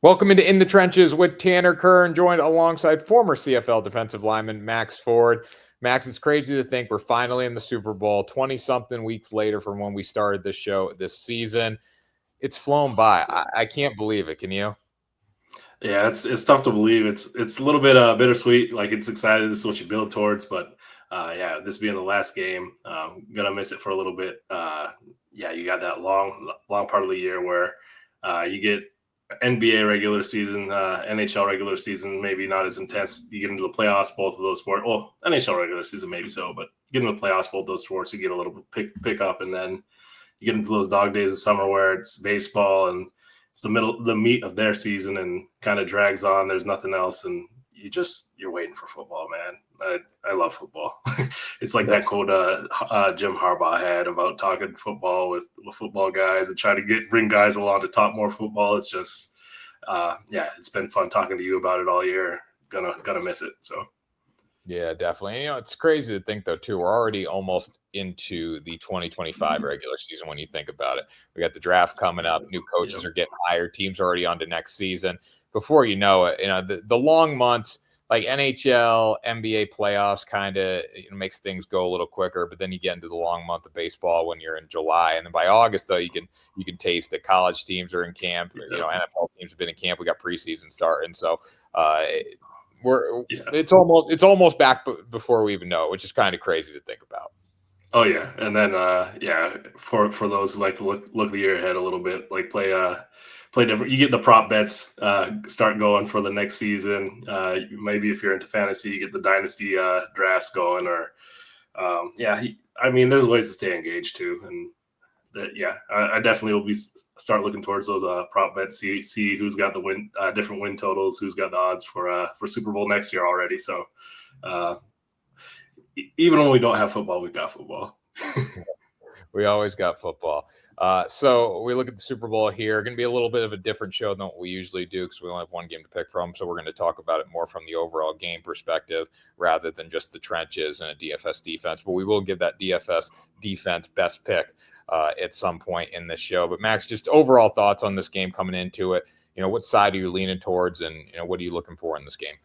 Welcome into In the Trenches with Tanner Kern, joined alongside former CFL defensive lineman Maxx Forde. Max, it's crazy to think we're finally in the Super Bowl 20-something weeks later from when we started this show this season. It's flown by. I can't believe it. Can you? Yeah, it's tough to believe. It's a little bit bittersweet. Like it's excited. This is what you build towards, but yeah, this being the last game, gonna miss it for a little bit. Yeah, you got that long part of the year where you get NBA regular season, NHL regular season, maybe not as intense. You get into the playoffs, both of those sports. Well, NHL regular season maybe so, but you get into the playoffs, both those sports, you get a little pick up, and then you get into those dog days of summer where it's baseball and it's the meat of their season and kind of drags on. There's nothing else, and you're waiting for football, man. I love football. It's like that quote Jim Harbaugh had about talking football with football guys and trying to bring guys along to talk more football. It's just yeah, it's been fun talking to you about it all year. Gonna miss it. So. Yeah, definitely. It's crazy to think, though, too. We're already almost into the 2025 regular season when you think about it. We got the draft coming up. New coaches are getting hired. Teams are already on to next season. Before you know it, the long months, like NHL, NBA playoffs kind of makes things go a little quicker. But then you get into the long month of baseball when you're in July. And then by August, though, you can taste that college teams are in camp. NFL teams have been in camp. We got preseason starting. So it's almost back before we even know it, which is kind of crazy to think about. Oh yeah, and then yeah, for those who like to look the year ahead a little bit, like play different. You get the prop bets start going for the next season. Maybe if you're into fantasy, you get the dynasty drafts going, or yeah, I mean, there's ways to stay engaged too, and yeah, I definitely will start looking towards those prop bets. See who's got the different win totals, who's got the odds for Super Bowl next year already. So. Even when we don't have football, we've got football. We always got football. So we look at the Super Bowl here. Going to be a little bit of a different show than what we usually do because we only have one game to pick from. So we're going to talk about it more from the overall game perspective rather than just the trenches and a DFS defense. But we will give that DFS defense best pick at some point in this show. But Max, just overall thoughts on this game coming into it. What side are you leaning towards, and what are you looking for in this game?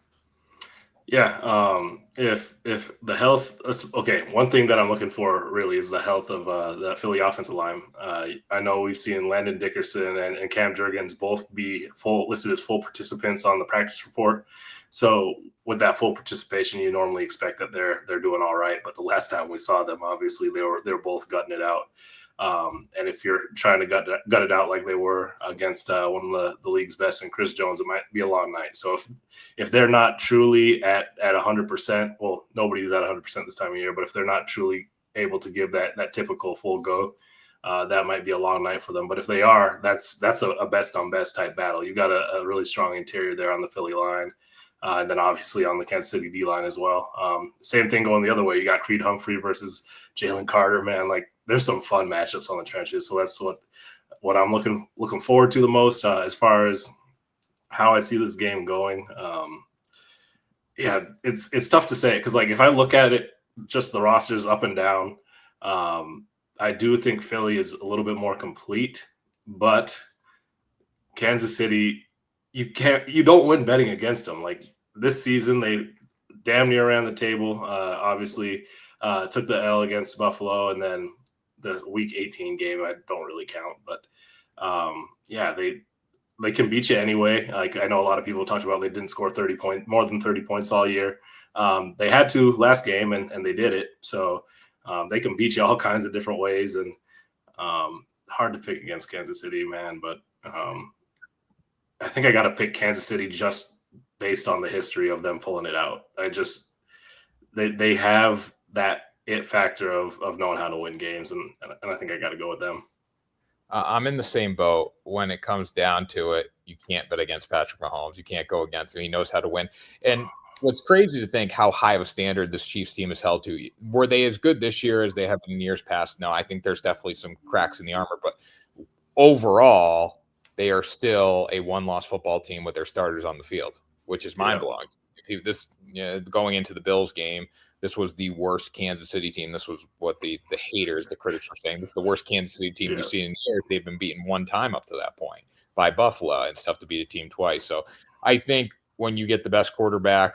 Yeah, if the health, okay, one thing that I'm looking for really is the health of the Philly offensive line. I know we've seen Landon Dickerson and Cam Jurgens both be listed as full participants on the practice report. So with that full participation, you normally expect that they're doing all right. But the last time we saw them, obviously they were both gutting it out. And if you're trying to gut it out like they were against one of the league's best and Chris Jones, it might be a long night. So if they're not truly at 100%, well, nobody's at 100% this time of year, but if they're not truly able to give that typical full go, that might be a long night for them. But if they are, that's a best on best type battle. You've got a really strong interior there on the Philly line. And then obviously on the Kansas City D line as well. Same thing going the other way. You got Creed Humphrey versus Jalen Carter, man. Like there's some fun matchups on the trenches. So that's what I'm looking forward to the most as far as how I see this game going. Yeah, it's tough to say because like if I look at it, just the rosters up and down, I do think Philly is a little bit more complete, but Kansas City, you don't win betting against them. Like this season, they damn near ran the table. Obviously, took the L against Buffalo, and then the Week 18 game I don't really count, but yeah, they can beat you anyway. Like I know a lot of people talked about they didn't score more than 30 points all year. They had to last game, and they did it. So they can beat you all kinds of different ways, and hard to pick against Kansas City, man. But I think I got to pick Kansas City just based on the history of them pulling it out. They have that it factor of knowing how to win games, and I think I got to go with them. I'm in the same boat when it comes down to it. You can't bet against Patrick Mahomes. You can't go against him. He knows how to win. And what's crazy to think how high of a standard this Chiefs team is held to. Were they as good this year as they have been in years past? No, I think there's definitely some cracks in the armor. But overall, they are still a one-loss football team with their starters on the field, which is mind-blowing. Going into the Bills game, this was the worst Kansas City team. This was what the haters, the critics were saying. This is the worst Kansas City team we've seen in years. They've been beaten one time up to that point. by Buffalo. It's tough to beat a team twice. So I think when you get the best quarterback,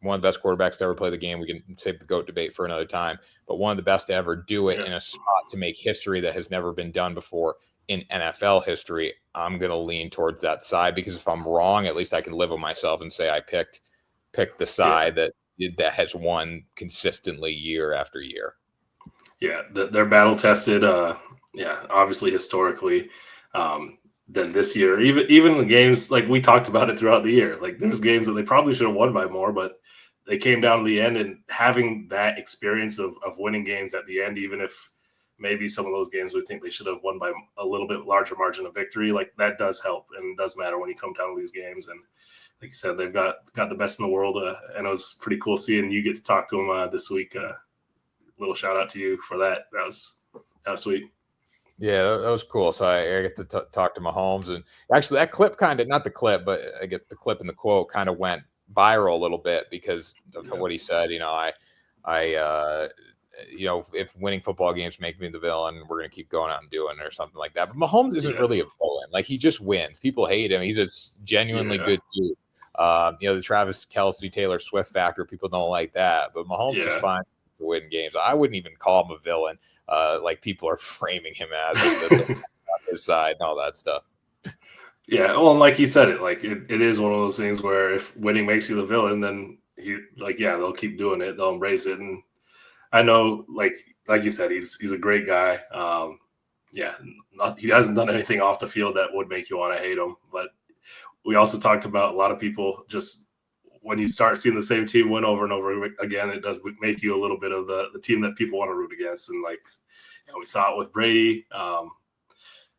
one of the best quarterbacks to ever play the game, we can save the GOAT debate for another time, but one of the best to ever do it in a spot to make history that has never been done before in NFL history, I'm going to lean towards that side, because if I'm wrong, at least I can live with myself and say I picked the side that has won consistently year after year. Yeah, they're battle tested. Obviously historically. Than this year, even the games, like we talked about it throughout the year. Like there's games that they probably should have won by more, but they came down to the end, and having that experience of winning games at the end, even if maybe some of those games we think they should have won by a little bit larger margin of victory, like that does help and does matter when you come down to these games. And like you said, they've got the best in the world, and it was pretty cool seeing you get to talk to them this week. Little shout out to you for that. That was sweet. Yeah, that was cool. So I get to talk to Mahomes, and actually that clip not the clip, but I guess the clip and the quote kind of went viral a little bit because of what he said. If winning football games make me the villain, we're going to keep going out and doing it or something like that. But Mahomes isn't really a villain. Like, he just wins. People hate him. He's a genuinely good dude. The Travis Kelce, Taylor Swift factor, people don't like that. But Mahomes is fine to win games. I wouldn't even call him a villain. Like people are framing him as on his side and all that stuff. Yeah, well, and like he said it, like it is one of those things where if winning makes you the villain, then they'll keep doing it, they'll embrace it. And I know, like you said, he's a great guy. He hasn't done anything off the field that would make you want to hate him. But we also talked about a lot of people, just when you start seeing the same team win over and over again, it does make you a little bit of the team that people want to root against. And we saw it with Brady.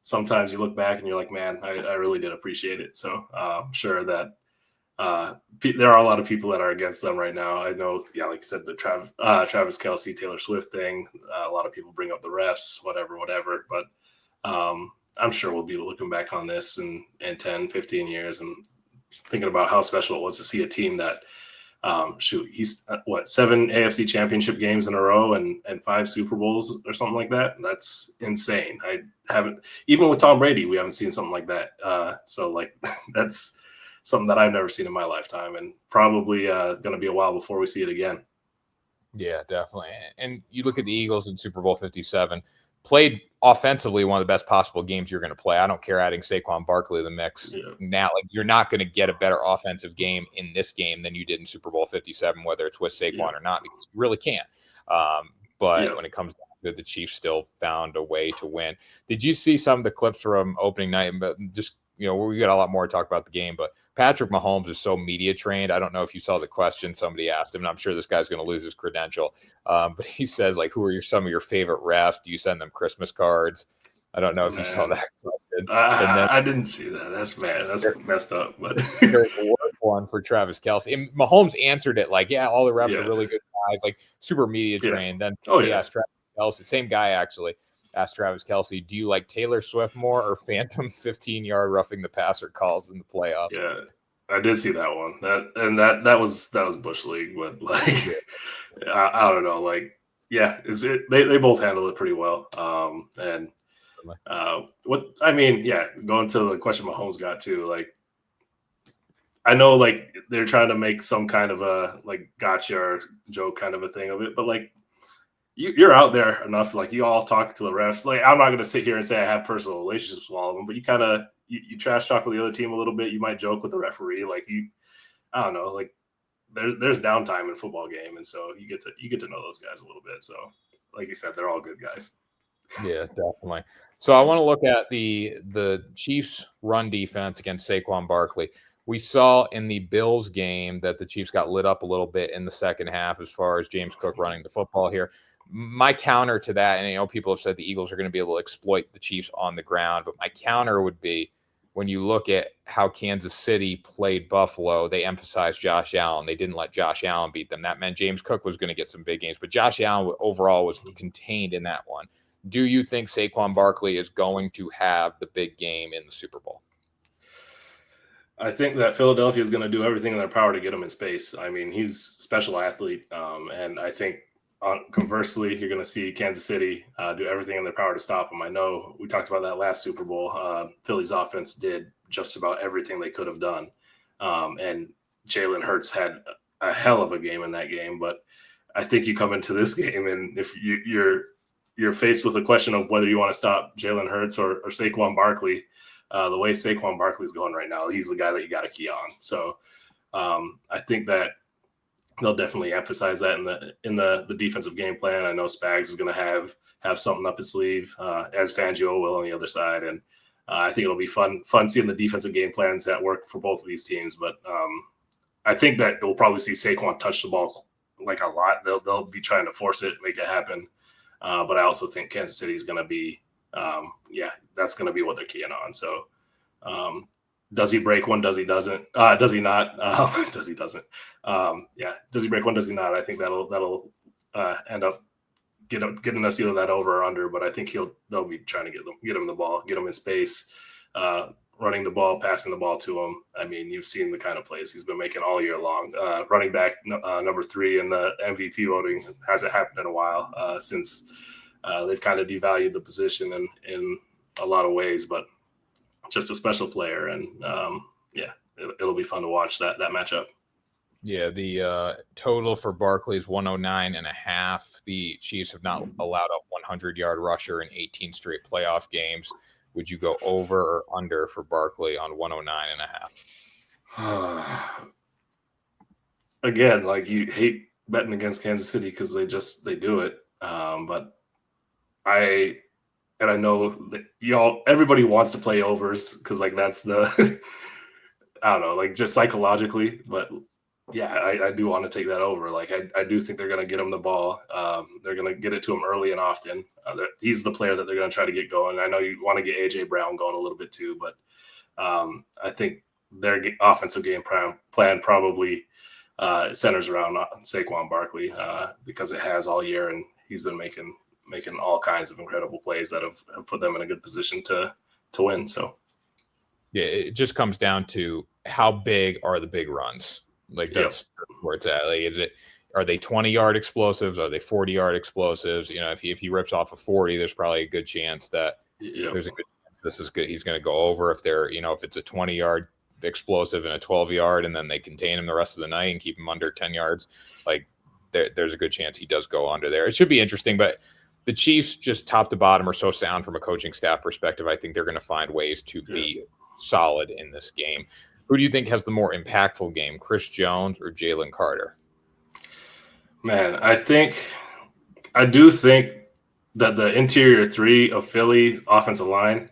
Sometimes you look back and you're like, man, I really did appreciate it. So I'm sure that there are a lot of people that are against them right now. I know, like I said, the Travis Kelce, Taylor Swift thing, a lot of people bring up the refs, whatever. But I'm sure we'll be looking back on this in 10, 15 years and thinking about how special it was to see a team that, he's 7 AFC championship games in a row and 5 Super Bowls or something like that. That's insane. I haven't, even with Tom Brady, we haven't seen something like that. So that's something that I've never seen in my lifetime, and probably going to be a while before we see it again. Yeah, definitely. And you look at the Eagles in Super Bowl 57, played offensively one of the best possible games you're going to play. I don't care adding Saquon Barkley to the mix now. Like, you're not going to get a better offensive game in this game than you did in Super Bowl 57, whether it's with Saquon or not, because you really can't. But when it comes down to it, the Chiefs still found a way to win. Did you see some of the clips from opening night? But just, we got a lot more to talk about the game, but Patrick Mahomes is so media trained. I don't know if you saw the question somebody asked him, and I'm sure this guy's going to lose his credential. But he says, who are some of your favorite refs? Do you send them Christmas cards? I don't know if you saw that question. I didn't see that. That's bad. That's messed up. But there's a one for Travis Kelce. And Mahomes answered it all the refs are really good guys, super media trained. Then he asked Travis Kelce, same guy actually, asked Travis Kelce, do you like Taylor Swift more or phantom 15-yard roughing the passer calls in the playoffs? Yeah, I did see that one. That was Bush League, but I don't know. They both handled it pretty well. Going to the question Mahomes got to, I know they're trying to make some kind of a gotcha or joke kind of a thing of it, but you're out there enough, you all talk to the refs. I'm not going to sit here and say I have personal relationships with all of them, but you kind of you trash talk with the other team a little bit. You might joke with the referee, I don't know, there's downtime in a football game, and so you get to know those guys a little bit. So, like you said, they're all good guys. Yeah, definitely. So I want to look at the Chiefs' run defense against Saquon Barkley. We saw in the Bills game that the Chiefs got lit up a little bit in the second half as far as James Cook running the football here. My counter to that, and people have said the Eagles are going to be able to exploit the Chiefs on the ground, but my counter would be, when you look at how Kansas City played Buffalo, they emphasized Josh Allen. They didn't let Josh Allen beat them. That meant James Cook was going to get some big games, but Josh Allen overall was contained in that one. Do you think Saquon Barkley is going to have the big game in the Super Bowl? I think that Philadelphia is going to do everything in their power to get him in space. I mean, he's a special athlete, and I think conversely, you're going to see Kansas City do everything in their power to stop him. I know we talked about that last Super Bowl. Philly's offense did just about everything they could have done. And Jalen Hurts had a hell of a game in that game, but I think you come into this game, and if you're faced with a question of whether you want to stop Jalen Hurts or Saquon Barkley, the way Saquon Barkley is going right now, he's the guy that you got to key on. So I think that they'll definitely emphasize that in the defensive game plan. I know Spags is going to have something up his sleeve, as Fangio will on the other side, and I think it'll be fun seeing the defensive game plans that work for both of these teams. But I think that we'll probably see Saquon touch the ball like a lot. They'll be trying to force it, make it happen. But I also think Kansas City is going to be, that's going to be what they're keying on. So does he break one? Does he doesn't? Does he not? Does he doesn't? Does he break one? Does he not? I think that'll end up getting us either that over or under. But I think they'll be trying to get him the ball, get him in space, running the ball, passing the ball to him. I mean, you've seen the kind of plays he's been making all year long. Running back number 3 in the MVP voting hasn't happened in a while since they've kind of devalued the position in a lot of ways, but just a special player. And it'll be fun to watch that matchup. Yeah, the total for Barkley is 109.5. The Chiefs have not allowed a 100-yard rusher in 18 straight playoff games. Would you go over or under for Barkley on 109.5? Again, like, you hate betting against Kansas City because they do it. But I know that everybody wants to play overs because, like, that's the I don't know, like, just psychologically. But yeah, I do want to take that over. Like, I do think they're going to get him the ball. They're going to get it to him early and often. He's the player that they're going to try to get going. I know you want to get A.J. Brown going a little bit too, but I think their offensive game plan probably centers around Saquon Barkley because it has all year, and he's been making all kinds of incredible plays that have put them in a good position to win. So yeah, it just comes down to how big are the big runs. Like that's where it's at. Like, are they 20-yard explosives? Are they 40-yard explosives? You know, if he rips off a 40, there's probably a good chance that there's a good chance this is good. He's going to go over. If if it's a 20-yard explosive and a 12-yard, and then they contain him the rest of the night and keep him under 10 yards, like there's a good chance he does go under there. It should be interesting, but the Chiefs, just top to bottom, are so sound from a coaching staff perspective. I think they're going to find ways to be solid in this game. Who do you think has the more impactful game, Chris Jones or Jalen Carter? Man, I do think that the interior 3 of Philly offensive line,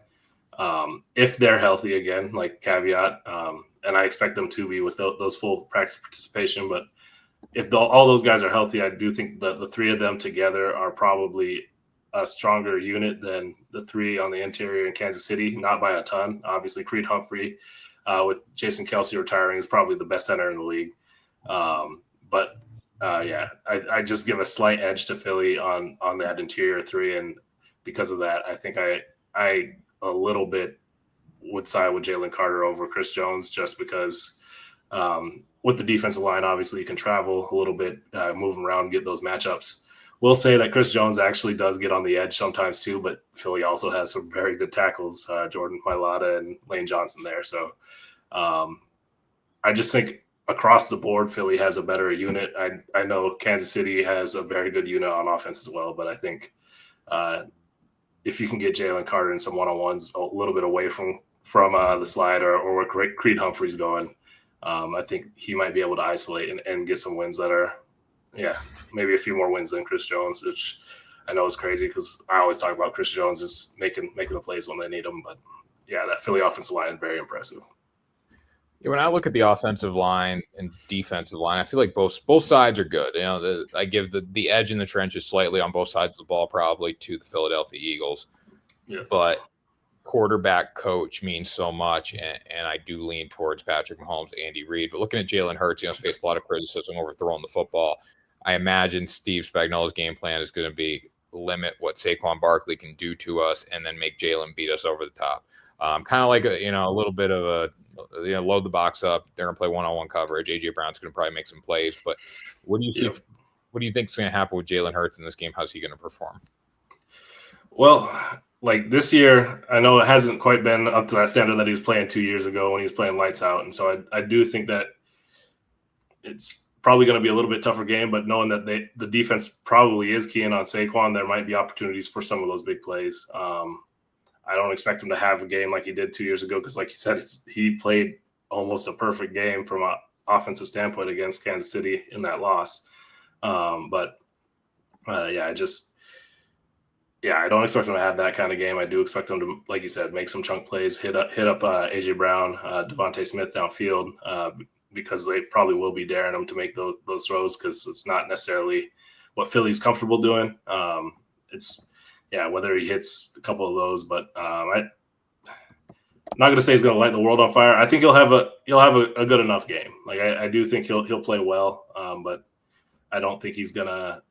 if they're healthy again, like caveat, and I expect them to be with those full practice participation, but if all those guys are healthy, I do think that the 3 of them together are probably a stronger unit than the 3 on the interior in Kansas City, not by a ton. Obviously, Creed Humphrey, with Jason Kelce retiring, is probably the best center in the league. I just give a slight edge to Philly on that interior 3, and because of that, I think I a little bit would side with Jalen Carter over Chris Jones, just because with the defensive line, obviously you can travel a little bit, move around, get those matchups. We'll say that Chris Jones actually does get on the edge sometimes too, but Philly also has some very good tackles, Jordan Mailata and Lane Johnson there. So I just think across the board, Philly has a better unit. I know Kansas City has a very good unit on offense as well, but I think if you can get Jalen Carter in some one-on-ones a little bit away from the slide or where Creed Humphrey's going, I think he might be able to isolate and get some wins that are, maybe a few more wins than Chris Jones, which I know is crazy because I always talk about Chris Jones just making the plays when they need them. But yeah, that Philly offensive line is very impressive. When I look at the offensive line and defensive line, I feel like both sides are good. You know, I give the edge in the trenches slightly on both sides of the ball, probably to the Philadelphia Eagles. Yeah. But quarterback coach means so much, and I do lean towards Patrick Mahomes, Andy Reid. But looking at Jalen Hurts, he's faced a lot of criticism over throwing the football. I imagine Steve Spagnuolo's game plan is going to be limit what Saquon Barkley can do to us, and then make Jalen beat us over the top. Kind of like a little bit of a load the box up. They're going to play one-on-one coverage. A.J. Brown's going to probably make some plays. But what do you see? What do you think is going to happen with Jalen Hurts in this game? How's he going to perform? Well, like this year, I know it hasn't quite been up to that standard that he was playing 2 years ago when he was playing lights out. And so I do think that it's probably going to be a little bit tougher game, but knowing that the defense probably is keying on Saquon, there might be opportunities for some of those big plays. I don't expect him to have a game like he did 2 years ago because, like you said, he played almost a perfect game from an offensive standpoint against Kansas City in that loss. I don't expect him to have that kind of game. I do expect him to, like you said, make some chunk plays, hit up AJ Brown, Devontae Smith downfield, because they probably will be daring him to make those throws because it's not necessarily what Philly's comfortable doing. Whether he hits a couple of those, but I'm not going to say he's going to light the world on fire. I think he'll have a good enough game. Like I do think he'll play well, but I don't think he's gonna.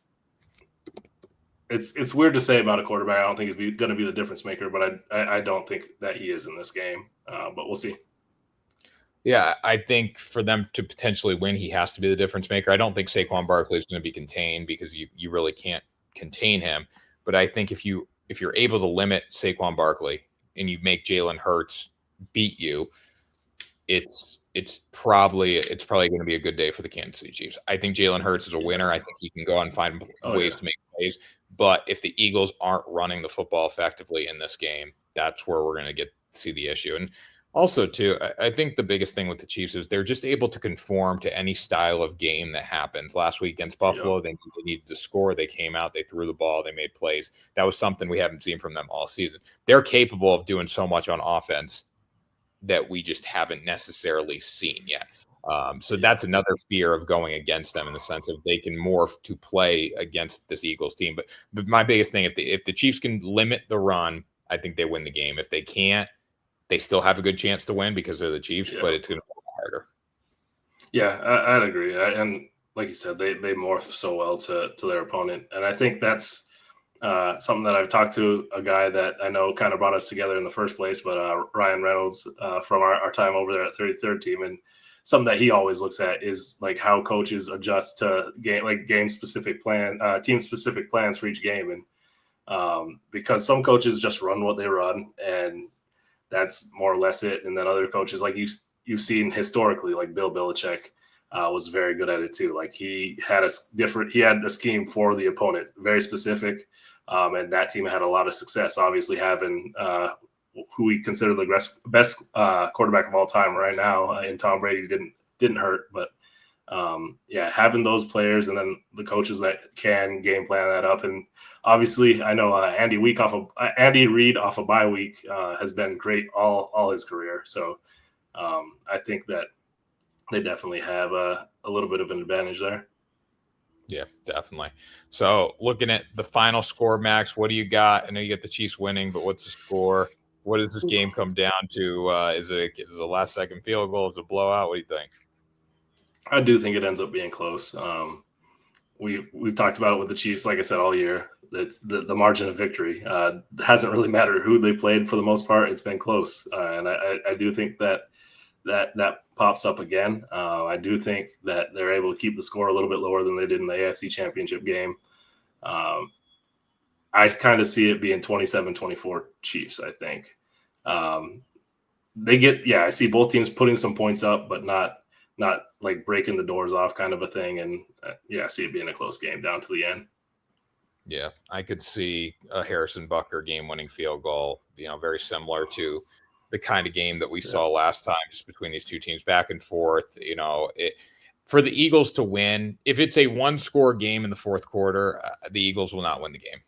It's weird to say about a quarterback. I don't think he's going to be the difference maker, but I don't think that he is in this game. But we'll see. Yeah, I think for them to potentially win, he has to be the difference maker. I don't think Saquon Barkley is going to be contained because you really can't contain him. But I think if you're able to limit Saquon Barkley and you make Jalen Hurts beat you, it's probably going to be a good day for the Kansas City Chiefs. I think Jalen Hurts is a winner. I think he can go out and find ways to make plays. But if the Eagles aren't running the football effectively in this game, that's where we're going to see the issue. And also, too, I think the biggest thing with the Chiefs is they're just able to conform to any style of game that happens. Last week against Buffalo, they needed to score. They came out, they threw the ball, they made plays. That was something we haven't seen from them all season. They're capable of doing so much on offense that we just haven't necessarily seen yet. So that's another fear of going against them in the sense of they can morph to play against this Eagles team. But my biggest thing, if the Chiefs can limit the run, I think they win the game. If they can't, they still have a good chance to win because they're the Chiefs, but it's going to be harder. Yeah, I'd agree. And like you said, they morph so well to their opponent. And I think that's something that I've talked to a guy that I know kind of brought us together in the first place, but Ryan Reynolds from our time over there at 33rd Team. And something that he always looks at is like how coaches adjust to game specific team specific plans for each game. And because some coaches just run what they run, and that's more or less it. And then other coaches, like you've seen historically, like Bill Belichick was very good at it too. Like he had a scheme for the opponent, very specific. And that team had a lot of success, obviously having who we consider the best quarterback of all time right now in Tom Brady didn't hurt. But having those players and then the coaches that can game plan that up. And obviously I know Andy Reid off a bye week has been great all his career. So I think that they definitely have a little bit of an advantage there. Yeah, definitely. So looking at the final score, Max, what do you got? I know you got the Chiefs winning, but what's the score? What does this game come down to? Is it a last second field goal? Is it a blowout? What do you think? I do think it ends up being close. We've talked about it with the Chiefs, like I said, all year. It's the margin of victory hasn't really mattered who they played for the most part. It's been close, and I do think that pops up again. I do think that they're able to keep the score a little bit lower than they did in the AFC Championship game. I kind of see it being 27-24 Chiefs, I think. I see both teams putting some points up, but not like breaking the doors off kind of a thing. And I see it being a close game down to the end. Yeah, I could see a Harrison Butker game-winning field goal, very similar to the kind of game that we saw last time, just between these two teams back and forth. For the Eagles to win, if it's a one-score game in the fourth quarter, the Eagles will not win the game.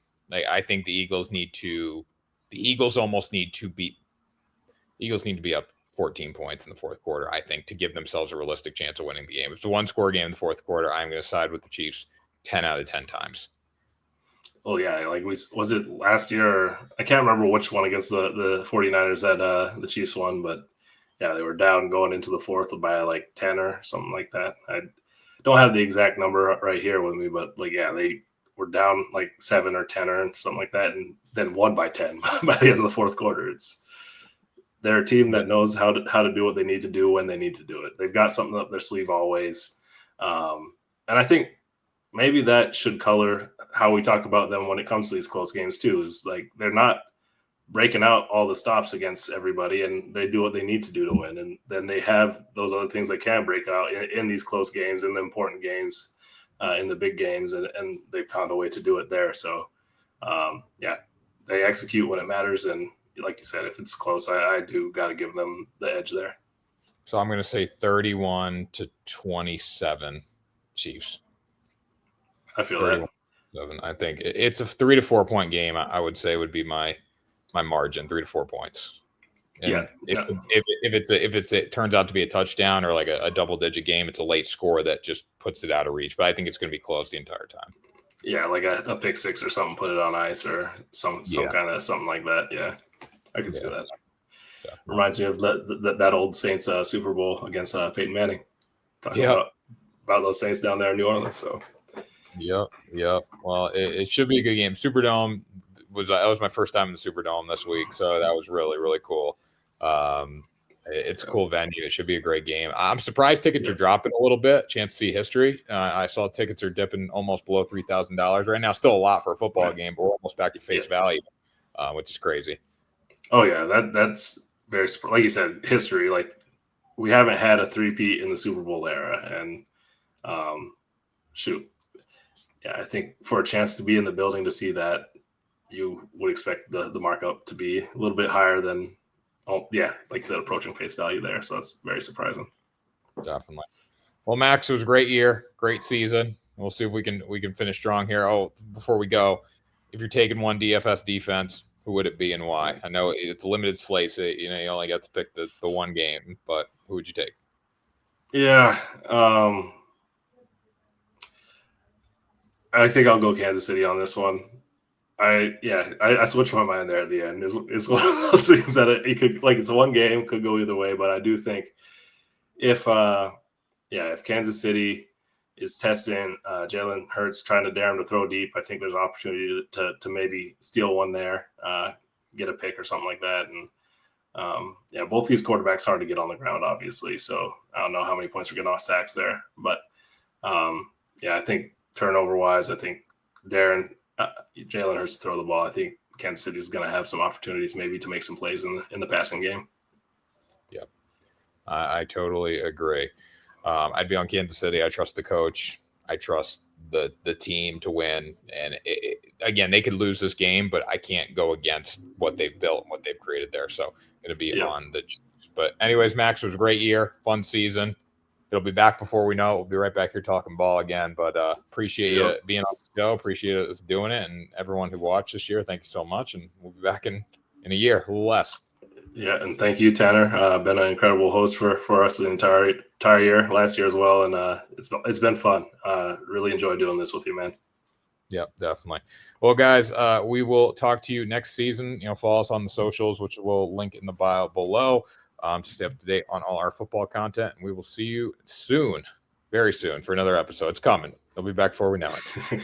I think the Eagles need to be up 14 points in the fourth quarter, I think, to give themselves a realistic chance of winning the game. If it's a one-score game in the fourth quarter, I'm going to side with the Chiefs 10 out of 10 times. Oh, yeah. Like, was it last year? I can't remember which one against the 49ers that the Chiefs won, but yeah, they were down going into the fourth by like 10 or something like that. I don't have the exact number right here with me, but they were down like 7 or 10 or something like that, and then won by 10 by the end of the fourth quarter. They're a team that knows how to do what they need to do when they need to do it. They've got something up their sleeve always. And I think maybe that should color how we talk about them when it comes to these close games too, is like they're not breaking out all the stops against everybody, and they do what they need to do to win. And then they have those other things that can break out in these close games, in the important games, in the big games, and they found a way to do it there. So, they execute when it matters. And like you said, if it's close, I do got to give them the edge there. So I'm going to say 31-27 Chiefs. I feel that. I think it's a 3 to 4 point game. I would say would be my margin, 3 to 4 points. And if it turns out to be a touchdown or like a double digit game, it's a late score that just puts it out of reach. But I think it's going to be close the entire time. Yeah, like a pick six or something, put it on ice or some kind of something like that. Yeah, I can see that. Definitely. Reminds me of that old Saints Super Bowl against Peyton Manning. Talking about those Saints down there in New Orleans. So. Yep. Well, it should be a good game. Superdome was my first time in the Superdome this week, so that was really, really cool. It's a cool venue. It should be a great game. I'm surprised tickets are dropping a little bit. Chance to see history. I saw tickets are dipping almost below $3,000 right now. Still a lot for a football game, but we're almost back to face value, which is crazy. Oh yeah, that's very, like you said, history. Like we haven't had a three-peat in the Super Bowl era, and yeah, I think for a chance to be in the building to see that, you would expect the markup to be a little bit higher than, like you said, approaching face value there. So that's very surprising. Definitely. Well, Max, it was a great year, great season. We'll see if we can finish strong here. Oh, before we go, if you're taking one DFS defense, who would it be and why? I know it's a limited slate, so you only got to pick the one game, but who would you take? Yeah. I think I'll go Kansas City on this one. I switched my mind there at the end. It's one of those things that it could, like, it's one game, could go either way, but I do think if Kansas City is testing Jalen Hurts, trying to dare him to throw deep, I think there's an opportunity to maybe steal one there, get a pick or something like that. And both these quarterbacks hard to get on the ground, obviously. So I don't know how many points we're getting off sacks there, but I think turnover wise, I think Jalen Hurts to throw the ball. I think Kansas City is going to have some opportunities maybe to make some plays in the passing game. Yep. I totally agree. I'd be on Kansas City. I trust the coach. I trust the team to win. And again, they could lose this game, but I can't go against what they've built and what they've created there. So going to be on the Chiefs. But anyways, Max, it was a great year, fun season. It'll be back before we know it. We'll be right back here talking ball again. But appreciate you being on the show. Appreciate us doing it. And everyone who watched this year, thank you so much. And we'll be back in a year, a little less. Yeah, and thank you, Tanner. Been an incredible host for us the entire year, last year as well. And it's been fun. Really enjoyed doing this with you, man. Yep, definitely. Well, guys, we will talk to you next season. Follow us on the socials, which we'll link in the bio below. To stay up to date on all our football content. And we will see you soon, very soon, for another episode. It's coming. They'll be back before we know it.